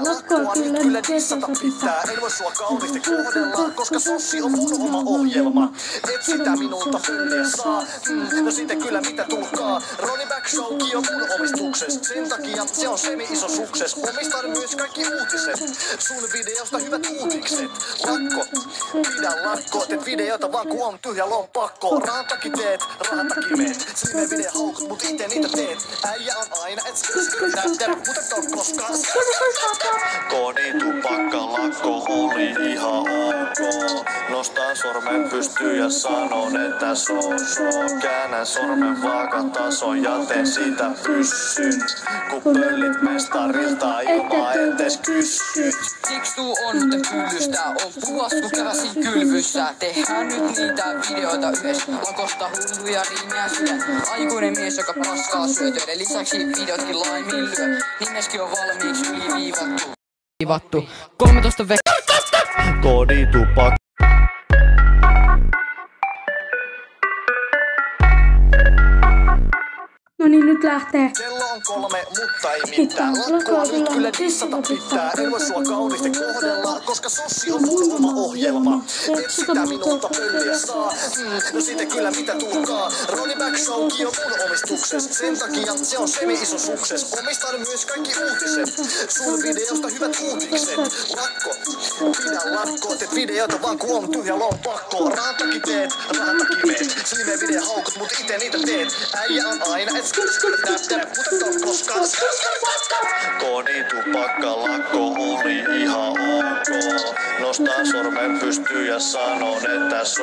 pitää. Lakkoa nyt kyllä dissata pitää. En voi sua kauniisti kohdella, koska sossi on mun oma ohjelma. Et sitä minulta pylliä saa. No siitä kyllä mitä tulkaa. Ronnie Back Showkin on mun omistuksessa. Sen takia se on semi-iso sukses. Omistan myös kaikki uutiset. Sun videosta hyvät uutikset. Lakko, pidä lakko. Teet videota vaan kun on tyhjä lompakko. Rahatakin teet, rahatakin meet. Silleen video haukut, mut ite niitä teet. Äijä on aina et skr, mutta et oo koskaan. Koditupakka lakko oli ihan ok. Nostan sormen pystyyn ja sanon, että so. Käännän sormen vaakatason ja teen siitä pyssyn. Kun pöllit mestarilta ilmaa etes kysyt. Siksi tuu on nyt pyllystä. On vuos kun käväsin kylvyssä. Tehdään nyt niitä videoita yhdessä. Lakosta hulluja riimiä syö. Aikuinen mies joka paskaa syötöiden lisäksi videotkin laiminlyö. Nimeskin on valmiiksi yliviivattu. 13 Koditupakka. No niin, nyt lähtee. Kello on 3, mutta ei mitään. Lakkoa nyt kyllä dissata pitää. En voi sua kauniisti kohdella, koska sossi on mun oma ohjelma. Et sitä minulta pölliä saa. No siitä kyllä mitä tulkaa. Ronnie Back Showkin on mun omistuksessa. Sen takia se on semi-iso sukses. Omistan myös kaikki uutiset. Sun videosta hyvät uutikset. Lakko, pidä lakko. Teet videota vaan kun on tyhjä lompakko. Rahatakin teet, rahatakin meet. Silleen video haukut, mut ite niitä teet. Äijä on aina et Koditupakka lakko oli ihan ok. Nostan sormen pystyyn ja sanon, että so.